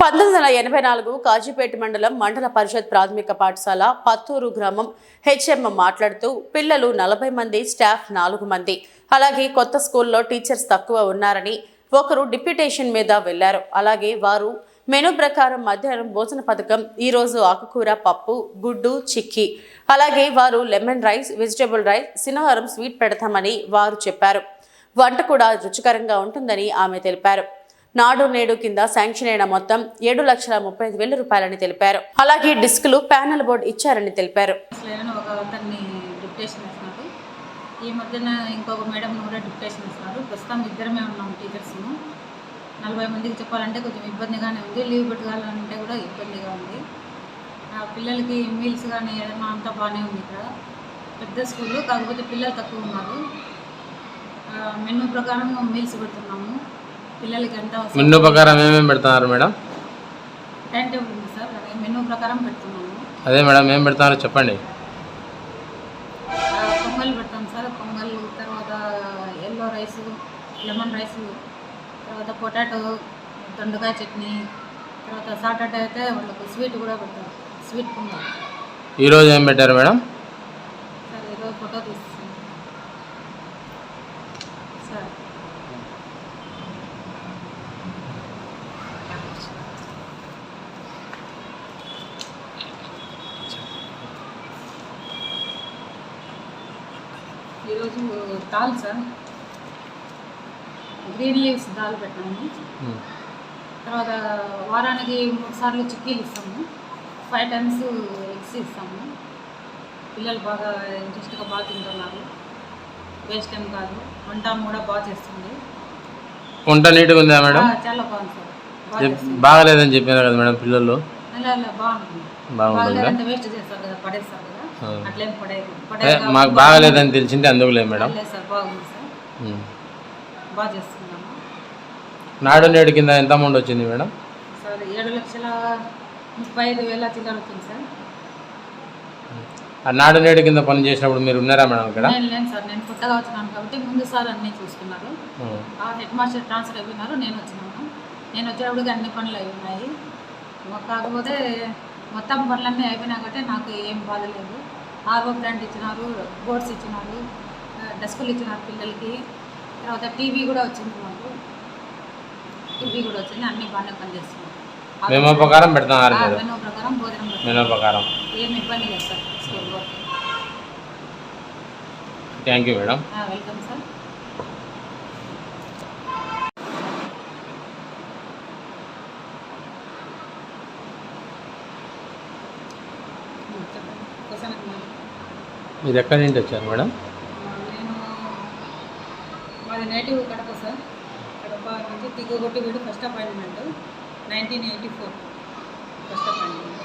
1984 కాజీపేట మండల పరిషత్ ప్రాథమిక పాఠశాల పత్తూరు గ్రామం హెచ్ఎం మాట్లాడుతూ పిల్లలు 40 మంది, స్టాఫ్ 4 మంది, అలాగే కొత్త స్కూల్లో టీచర్స్ తక్కువ ఉన్నారని ఒకరు డిప్యూటేషన్ మీద వెళ్లారు. అలాగే వారు మెనూ ప్రకారం మధ్యాహ్నం భోజన పథకం ఈ రోజు ఆకుకూర పప్పు, గుడ్డు, చిక్కీ, అలాగే వారు లెమన్ రైస్, వెజిటబుల్ రైస్, శనివారం స్వీట్ పెడతామని వారు చెప్పారు. వంట కూడా రుచికరంగా ఉంటుందని ఆమె తెలిపారు. నాడు నేడు కింద శాంక్షన్ అయిన మొత్తం 7,35,000 రూపాయలని తెలిపారు. అలాగే డిస్కులు, ప్యానెల్ బోర్డు ఇచ్చారని తెలిపారు. ఈ మధ్యన ఇంకొక మేడం కూడా డిప్యూటేషన్ ఇస్తున్నారు. ప్రస్తుతం ఇద్దరమే ఉన్నాం టీచర్స్. 40 మందికి చెప్పాలంటే కొంచెం ఇబ్బందిగానే ఉంది. లీవ్ పెట్టుకోవాలంటే కూడా ఇబ్బందిగా ఉంది. పిల్లలకి మీల్స్ కానీ ఏదైనా అంతా బాగానే ఉంది. ఇక్కడ పెద్ద స్కూలు, కాకపోతే పిల్లలు తక్కువ ఉన్నారు. మెనూ ప్రకారం మీల్స్ పెడుతున్నాము. పిల్లలకి ఎంత మెనూ ప్రకారం ఏమేమి పెడుతున్నారు మేడం? టైం టేబుల్ ఉంది సార్, అదే మెనూ ప్రకారం పెడుతున్నాము. అదే మేడం ఏం పెడతారో చెప్పండి. పొంగల్ పెడతాం సార్, పొంగల్, తర్వాత ఎల్లో రైస్, లెమన్ రైస్, తర్వాత పొటాటో, దొండకాయ చట్నీ, తర్వాత సాటర్డే అయితే వాళ్ళకు స్వీట్ కూడా పెడతారు, స్వీట్ పొంగల్. ఈరోజు ఏం పెట్టారు మేడం? సార్ ఈరోజు ఫోటో తీస్తాం సార్. ఈరోజు dal sir, green leaves dal పెట్టాము. తర్వాత వారానికి 3 సార్లు చిక్కీలు ఇస్తాము, 5 టైమ్స్ ఎగ్స్ ఇస్తాము. పిల్లలు బాగా ఇంట్రెస్ట్గా బాగా తింటున్నారు. వేస్ట్ టైం కాదు, వంట కూడా బాగా చేస్తుంది. వంట నీట్గా ఉందా మేడం? చాలా బాగుంది సార్. బాగాలేదని చెప్పారు కదా మేడం పిల్లలు? బాగుంటుంది. బాగాలేదంటే వేస్ట్ చేస్తారు కదా, పడేస్తారు కదా, అట్లేం పడేది. మాకు బాగాలేదని తెలిసింటే అందుకు లేదు మేడం. లేదు సార్, బాగుంది సార్, బాగా చేస్తున్నాము. నాడు నేడు కింద ఎంత అమౌంట్ వచ్చింది మేడం? సార్ 7,35,000 చిల్లర వచ్చింది సార్. ఆ నాడు నేడు కింద పని చేసినప్పుడు మీరు ఉన్నారా మేడం ఇక్కడ? లేదు సార్, నేను కొత్తగా వచ్చినాను కాబట్టి ముందు సార్ అన్నీ చూసుకున్నారు. హెడ్ మాస్టర్ ట్రాన్స్ఫర్ అయిపోయినారు, నేను వచ్చినాను. నేను వచ్చేటప్పటికి అన్ని పనులు అయిపోయినాయి. కాకపోతే మొత్తం పనులన్నీ అయిపోయినా కాబట్టి నాకు ఏం బాధ లేదు. ఆర్ఓ ప్లాంట్ ఇచ్చినారు, బోర్డ్స్ ఇచ్చినారు, డెస్కులు ఇచ్చినారు పిల్లలకి. తర్వాత టీవీ కూడా వచ్చింది, మాకు టీవీ కూడా వచ్చింది. అన్నీ బాగానే పనిచేస్తున్నాయి. మెనూ ప్రకారం పెడుతున్నారు? మెనూ ప్రకారం భోజనం మెనూ ప్రకారం ఏమి ఇబ్బంది లేదు sir. School work. Thank you madam. Welcome sir. మీరు ఎక్కడి నుంచి వచ్చారు మేడం? నేను మాది నేటివ్ కడప సార్. కడప నుంచి తిగ్గొట్టి వీడు ఫస్ట్ అపాయింట్మెంట్ 1984 ఫస్ట్ అపాయింట్మెంట్.